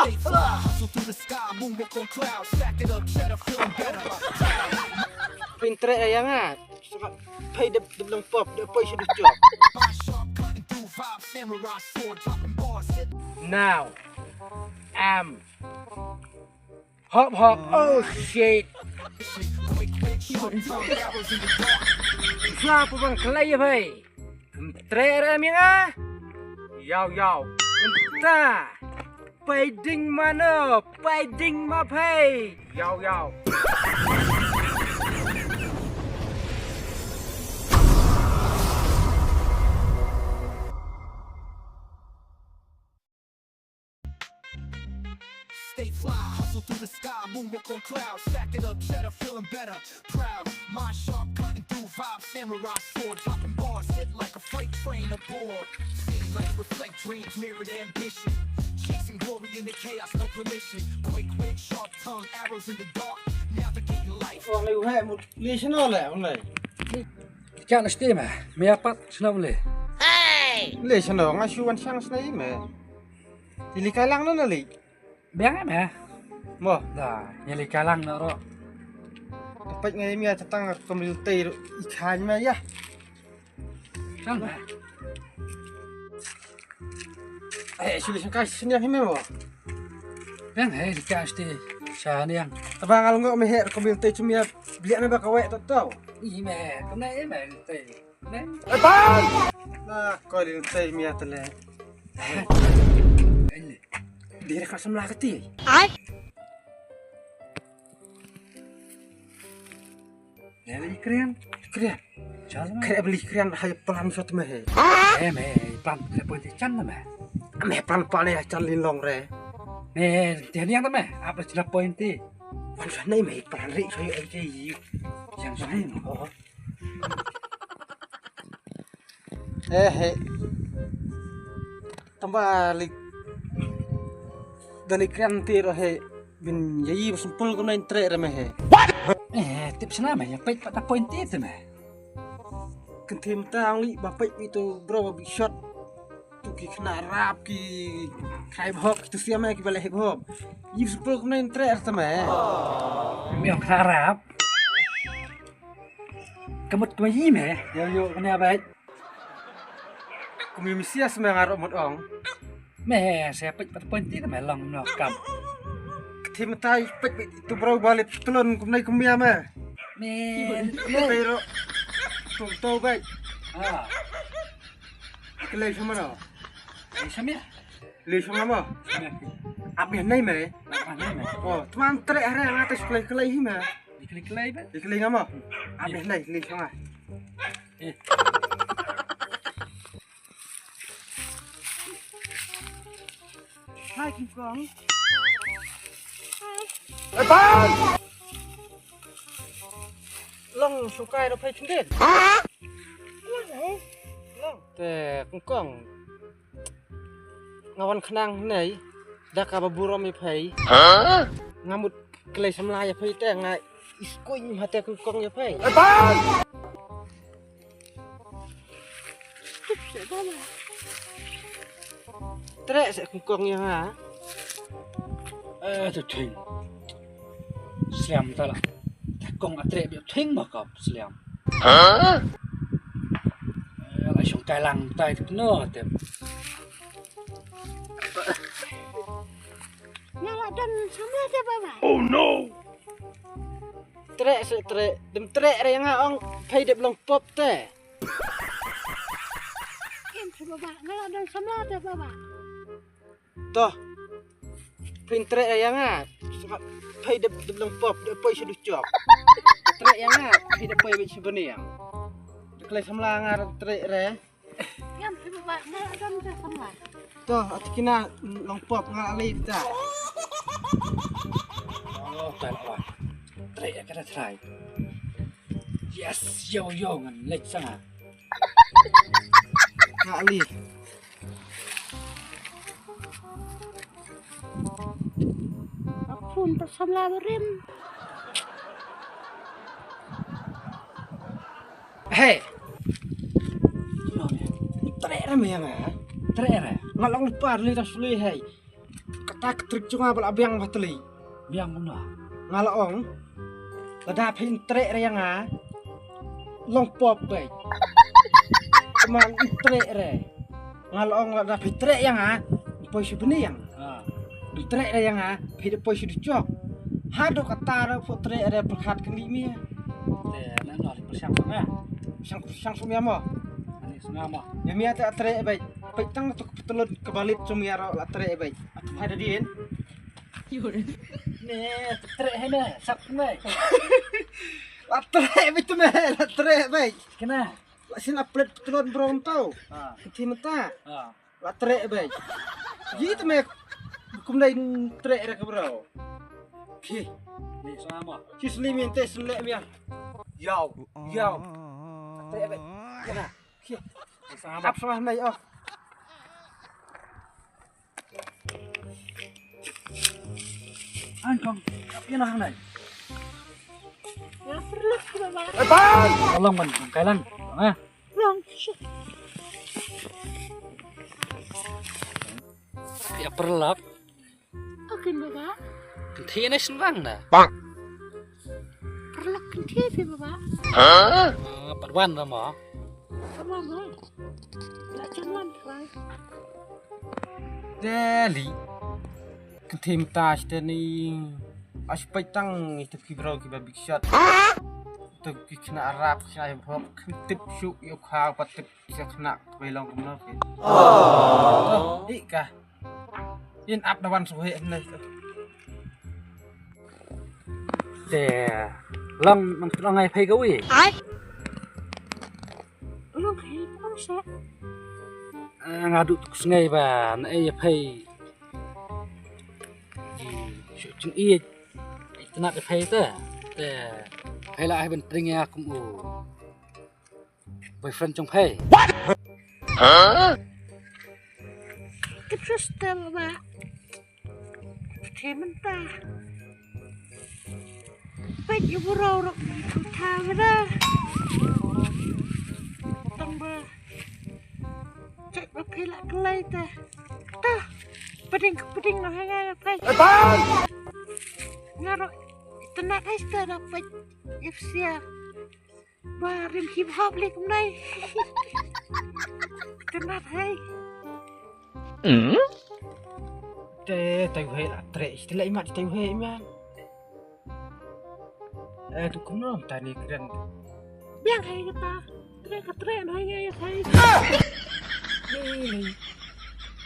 Stay fly, hustle through the sky, moonwalk on clouds, stack it up, cheddar, feeling better. Pintre yang ah. Pay the long pop, the boy should job. My sharp cutting through vibes, samurai sword, dropping bars. Now, hop hop. Oh shit. Quick, quick, short tongue, arrows in the dark. Siapa bang kelai apa? Pintre yang ah. Yau. Entah. Paiding mana? Paiding mapai. Yau. Stay fly, hustle through the sky, moonwalk on clouds, stack it up, cheddar, feeling better. Proud, mind sharp, cutting through vibes, samurai sword, dropping bars, hit like a freight train aboard. City lights reflect dreams, mirrored ambition. Chasing glory in the chaos, no permission. Quick, sharp tongue, arrows in the dark, navigating life. Orang ni uhai mu national lah, orang ni. Kan nasti mah, miapat senang boleh. National ngasuan sang senai mah. Ili kalang na li. Biang mah. Mo, Dah, nyali kalang nak ro. dapat ngai mia tentang community ikan mah ya. Kan mah. Sudah sangkai sini ni mo. Biang kan nasti. Saya ni yang. Tabang kalau ngok meher community cuma beli apa kawai tak tahu. Ih mah, kena mah nasti. Nah, kau di lantai mia tele. Ini. Dia kat sebelah keti. Nyali keren. Jangan. Kaya beli keren hai pelan satu mah. Plan pun can mah. Meh pelan pelan ya calin long re. Dia ni yang mah, apa jelas poin ti? Wan sana meh pelan ri saya aja yi. Yang lain. Oh. Tambah lik dari keren ti rohe bin yayi sempul kena entre re meh. Tips nama yang baik pada poin ti tu mah. Kentim tang li bapak itu bro big shot. Tu ki kena rap ki hip hop tu siapa ki balik hip hop. Yi sempul kena entre re meh. Miang harap. Kemut kemayi mah. Yo kena baik. Kumi misia semang arok mot ong. Saya pet pada poin ti mah long nak kam. Kentim tai pet itu bro balik telon kumnai kumia mah. Pero tu baik. Kelai sama no. Samia. Le sama mo. Abi nai meh. Oh, teman trek hari yang atas kelai hi mah. Diklik-klik bah. Kelai ngamo. Abi nai le sama. Hai Kim Kong. Bang! Long sukai ro phai chungden. Long. Te Kim Kong. Ngawan kenang nei. Dak ka baburo mi phai. Ngamut kelai samla ya phai te ngai iskoin hate Kim Kong ya phai. Bang! Trek sẽ Kim Kong ya ha. Tu thing. Siam ta lah. Kong atre bị thing mà cọp siam. Lại xuống cái lăng tay thức nữa tem. Oh no! Trek sẽ trek. Dem trek re yang ha ong phai dep long pop te. Toh. Pintre yang ah. Phai dep long pop de poi sudah job. Trek yang ah, phai dep poi bich bani yang. Kelai samla ngar trek re. Toh, atikina long pop ngal ali ta. Oh, tak lah. Try ya kena try. Yes, yo ngan lek sana. Ngal ali. Apun tersamla berim. Hey. Trek re me yang ah. Try ya. Ngalong lupa li dah suli hai. tak trik cuma bal abiang bateli. Biang mana? Ngalaong. Lada pin trek re yang long pop baik. Cuman trek re. Ngalaong lada pin trek yang poi subeni yang. Trek re yang pin poi sudu cok. Hado kata re fo trek re berkat kali mi. Nak nak bersang sana. Sang sumia mo. Ani sana mah. Ya mi ata trek baik. Petang tu petulun kebalit sumia ro la trek baik. Atu ada din. Nih, trek hene, sap mai. Latre betul meh, latre baik. Kena. Lasin upload petulun brom tau. Cinta. Latre baik. Gitu meh. Hukum lain trek re ke bro. Ki, Ni sana mah. ki slimin teh selek mia. Yau. Latre baik. Kena. Ki. Sana Ap salah nai oh. Angkong, apa nak nai? Ya perlu Bapak. Tolong man, kailan. Long. Ya perlap. Oke Bapak. Kenti ni senang dah. Perlu kentir Bapak. Perwan sama. Sama Bapak. Tak cuman kan. Deli. Ketim tas tani. Aspek tang itu kibrau kiba big shot. Tu kena Arab saya hop ketip syuk yo khao patip saya kena belong kemana ke. Oh. Ikah. In up dawan suhe ni. Deh, long ngai pay gawi. Long hei pun sa. Ngaduk tu sungai ba, nai pay. Chung i itu nak pay tu. Deh, pay lah ben tring ya kum boyfriend chung pay. Terus Bapak. Mentah. Baik ibu rorok tahu dah. Tambah. Cek bapila kelai teh. Dah. Peding noh ngai apa? Ngarok tenak es dah dapat ifsia. Barim hip hop lek nai. Tenak hai. Teh tahu he lah trek istilah imat tahu he man. Tu kena tani keren. Biang hai kata. Trek noh ngai hai.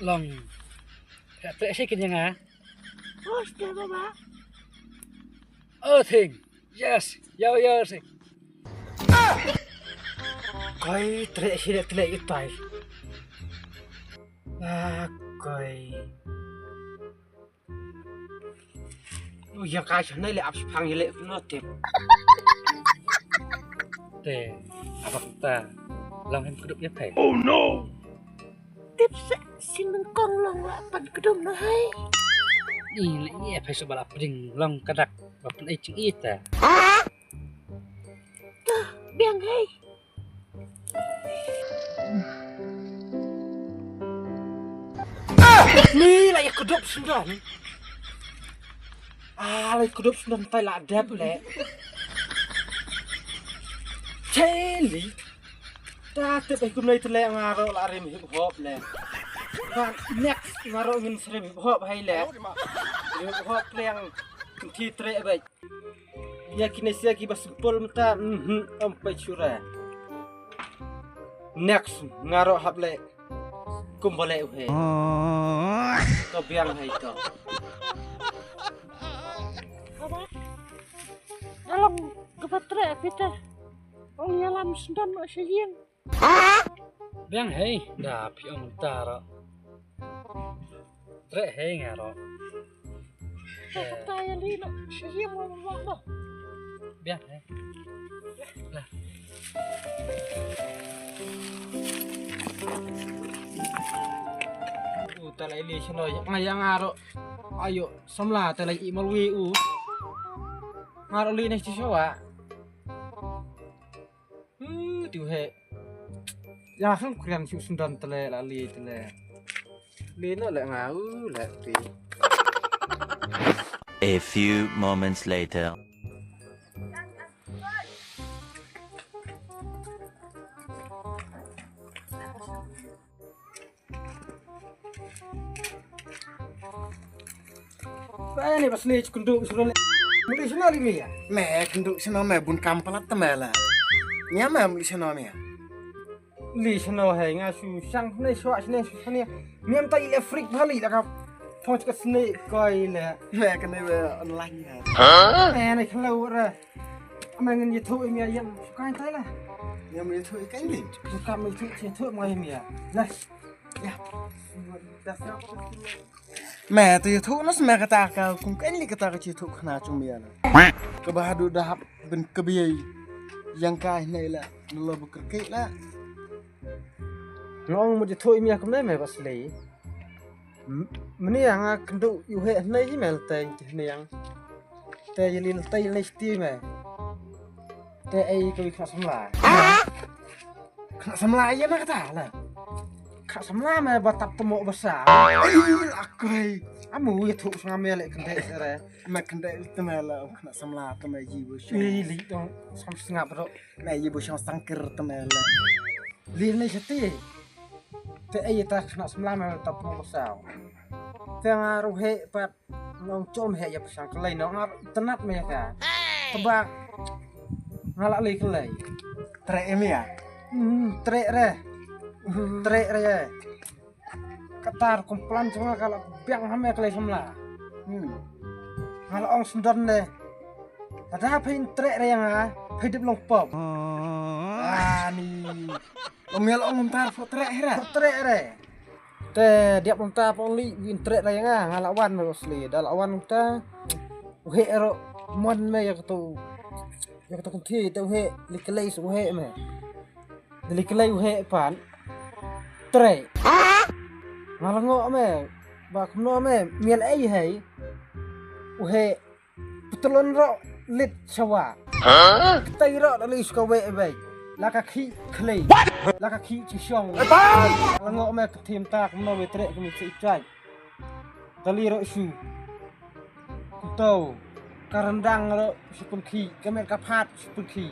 Long. Trek sikit je ngah. Oh, sudah Bapak. Oh, thing. Yes. Yo sih. Koi trek sih trek itai. Koi. Yang kasih ni le abis panggil le notif. Deh, apa kita? Long hem kudup ya pay. Oh no. Tips sinengkong long lapan kedung noh hai. Ni pay sebab apa ding long kadak bapak ai cing ita. Dah, biang hai. Ni lah yang kudup sundan. Lah kudup sundan tai lah adab le. Celi. Dah tuไปกุมเลยทะเลงารอละริมฮิปฮอปle. Kan next ngaro ngin srim hip hop hai le. Hip hop yang ti trek baik. Ya kinesia ki basempul mata ampai cura. Next ngaro hap le. Kumbale uhe. Kau biang hai to. Bapak. Dalam kepatrek kita. Ong nyalam sendan mak sayang. Biang hey, dah pi ong tara. Trek hey ngaro. Kata yang ni nak sayang Bapak. Biang hey. Lah. Talai le chno ngayang ngaro. Ayo samla talai i malwi ngaro li ni siwa. Tu he. Ya kan keren sundan tele la li tele. Li no le ngau le ti. A few moments later. Saya ni pasal kunduk suruh muli sana ni ya. Mẹ kenduk sana mẹ bun kampalat ta mẹ la. Nya mẹ muli sana mẹ. Li sana hai nga su sang ni suak sini su sini. Miam tai le freak bali lah kap. Thong cakap sini koi le. Mẹ cái này về online hả? Ni kalau ra. Amangan ye thu mi yang sukai tai lah. Nya muli thôi cái gì? Bukan mi thu chen thu mai mi ya. Lah. Ya. Dah siap. Mẹ từ thu nó mẹ kata ka cũng cái gì kata ka chi thu khna chung mẹ la. Ke bahadu dah ben kebiai. Yang kai này là nó lo bekerkek lah. Ngong mo je thu mi aku mai pasal. Meni yang kunduk yu he nei ji mel tai ni yang. Te yelin tai nei sti me. Te ai ko khna samla. Kena samlai ya nak kata lah. Khna samla me batap temo besar. Akai. Amu ye thu sang me le kende sere. Mẹ kendek ta mẹ la kena samla ta mẹ ji bo shong. Li li dong sam sengap ro. Mẹ ji bo shong sangkir ta mẹ la. Li nei seti. Te ai ta khna samla me batap temo besar. Te ngaru he pat nong chom he ya pasang kelai nong ngar tenat me ka. Tebak ngalak li kelai. Trek em ya. Trek re. Trek re. Katar komplan cuma kalau biang hame kelai semla. Kalau ong sendon le. Ada apa yang trek re yang hidup long pop. Ni. Omel ong ntar fo trek hera. Trek re. Te dia long ta poli win trek re yang ngalawan mosli. Dalawan ta uhe ero mon me ya tu. Ya tu kunti tu uhe likelai su uhe me. Likelai uhe pan. Trek. Ngalangok me. Ba kumno me miel ai hai. Uhe petulon ro lit sawa. Tai ro dali suka we be. Laka khi klei. Laka khi chi shong. Ngalangok me ketim ta kumno we trek kumi si chai. Dali ro su. Kuto. Karandang ro supun khi kame kapat supun khi.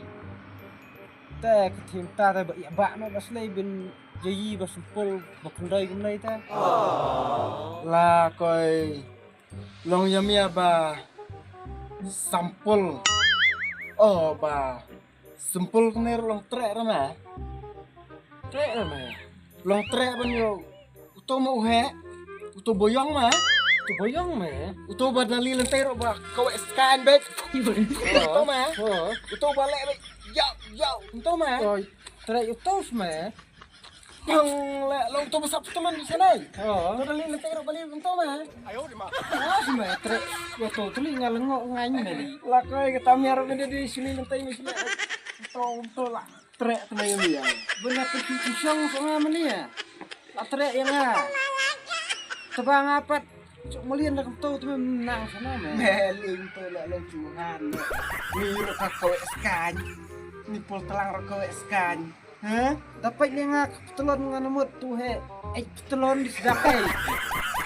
Te ketim ta ta ba ya ba no baslei bin Jadi bersumpul berkendai kemana itu? Lah koi long yamia ba sampul. Oh ba sampul kener long trek rama. Trek rama. Long trek ban yo. Uto mau he. Uto boyong ma. Tu boyong me. Uto ba dali lentai ro ba kau scan bet. Uto ma. Uto balik bet. Yo. Uto ma. Oh, trek itu me. Bang le long tu besar teman di sana. Tu dali lentai ro balik uto ma. Me trek yo tu tuli ngalengok ngai me ni. Lah koi kata miar benda di sini lentai ni sini. Uto lah. Trek teman yamia. Benar pergi kusong sama mana ya? Lah trek yang Tebang apa? Cuk melian dah kau tu menang sana me. Meling tu lah long cuhan. Ni ro ka kau scan. Ni pol telang ro kau scan. Hah? Dapat dia ngak telon dengan mut tu he. Telon di sedakai.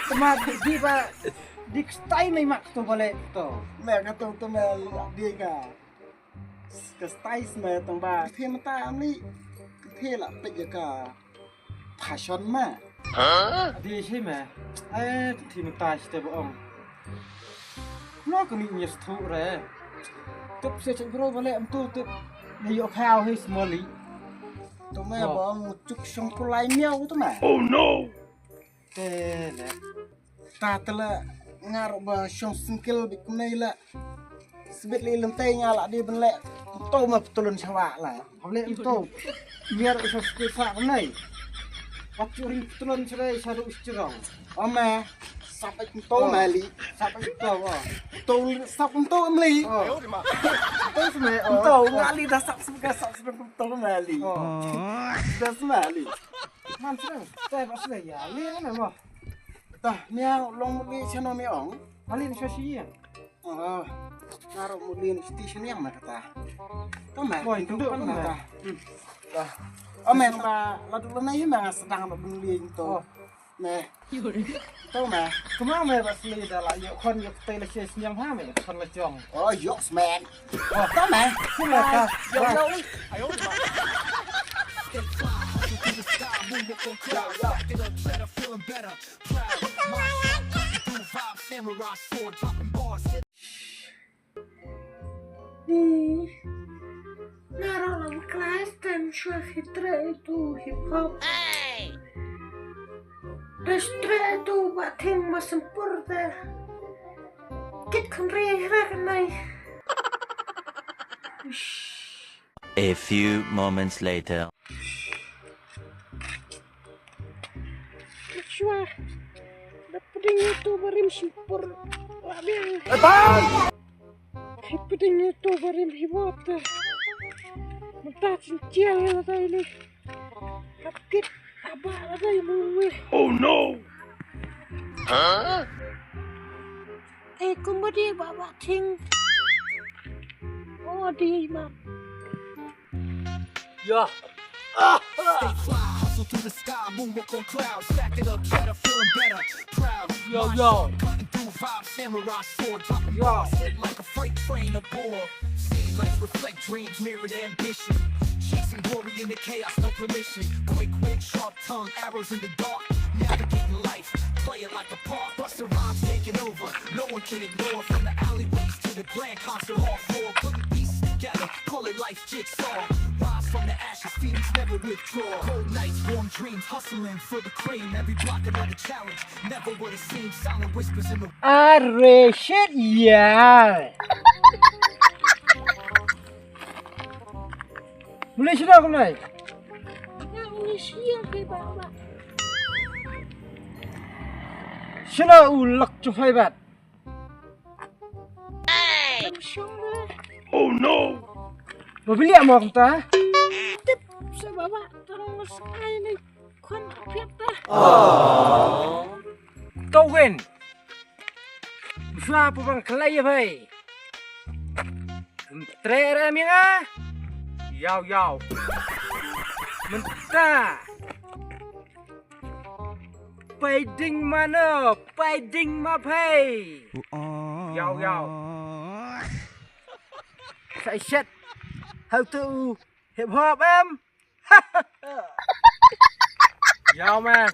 Temat di ba di stai mai mak tu balik tu. Mẹ kata tu mel dia ka. Ke stai sme tong ba. The mata amni. The la pe ya ka. Passion ma. Di sini me. Ti mentai ste boong. Nó có những nhiệt thụ rồi. Tục sẽ chạy pro vào lệ tu tự nhiều khao hay small. Tu mẹ bo một chút song pulai miau tu ma. Oh no! Thế nè. Ta tela ngar ba song singkil bi kumnai la. Sebet li lentai nya la di ben le. Tu ma petulun sawa la. Học lệ tu. Biar usah sekolah này. Waktu ring petulun cerai sadu istirong. Oma sampai tu mali. Sampai tu. Tu sap tu mali. Tu semua. Tu ngali dah sap tu mali. Dah semali. Man serang. Saya pasal ya. Lihat mana mah. Tah miau long muli chano miong. Malin sosial. Oh. Ngaro muli station yang mana kata. Tu mah. Boy, tunduk kan kan kata. mah. Tah. Ome ta ladu lenai mah sedang muli itu. Nè tao mà Kemana mẹ bác sĩ đã lại yêu con yêu tay là chơi nhang hoa mẹ con là chồng. yes man tao mà Không là cả. yo yo Stay fly, hustle through the sky, moonwalk on clouds, stack it up, better, feeling better, proud. My shot cutting through vibes, samurai sword, dropping bars. Naroon ang class time siya hitra itu hip hop. Restra itu batin masempurna. Kit kan rehra kanai. A few moments later. Siya dapatin itu barim sempur. Labiang. Dapatin itu barim hip hop. Matasin cial na ini. Kapit aba na tayo mo. Oh no! Kung ba di babating? Oh, di ma. Yeah. Stay fly, hustle through the sky, moonwalk on clouds, stack it up, better, feeling better, proud. Yo, My yo. shot cutting through vibes, samurai sword, dropping bars, hit like a freight train aboard. See lights reflect dreams, mirrored ambition. Chasing glory in the chaos, no permission. Quick, sharp tongue, arrows in the dark. Navigating life, play it like a part. Buster rhymes taking over, no one can ignore. From the alleyways to the grand concert hall floor. Putting pieces together, call it life jigsaw. Rise from the ashes, phoenix never withdraw. Cold nights, warm dreams, hustling for the cream. Every block another challenge, never what it seems. Silent whispers in the Are shit ya. Mulai sudah kau naik. Ini siang kay baba. Sudah ulak cufai bat. Ang siyang Oh no! Mabili mo akong ta. tip sa baba. Tarang mas ay na kwan apyat na. Kau win. Siapa bang kelai bay? Trere minga. Yao yao. Mentah. Paiding mana? Paiding mapai. Yao yao. Say shit. How to hip hop em? Yao man.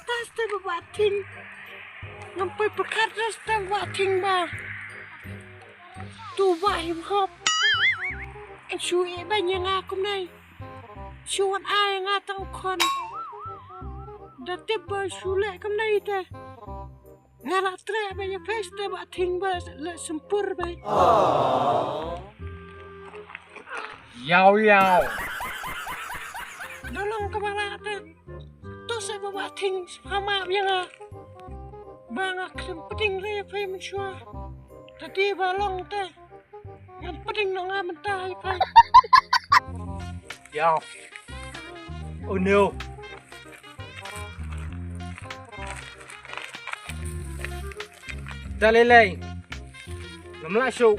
Tas na babating. Ngampay pagkatas na babating ba? Tuba hip hop. Ang suwi ba niya nga ako na suwan ay nga tang kon. Dati ba sule kam na ite. Nga la tre ba niya peste ba ting ba la sempur ba. Yao yao. Dolong ka ba natin. To sa babating hama niya nga. Bangak sempeting rin pa yung siya. Dati ba long te. Yang penting nang aman tayo pa. Yao. Oh no. Dalilay. Namla show.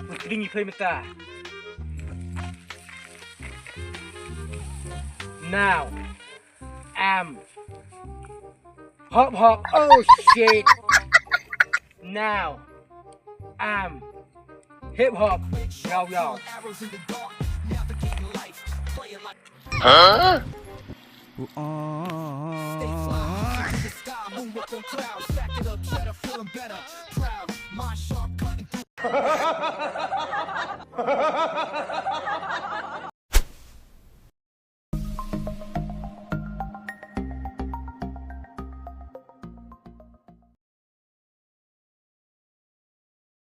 Magkringi pa mata. Now. Hop hop. Oh shit. Now. Hip hop. Yo yo. arrows in the dark. Navigating life, play it like stay fly, hustle through the sky, moonwalk on clouds, stack it up, better, feeling better, proud. My sharp cutting through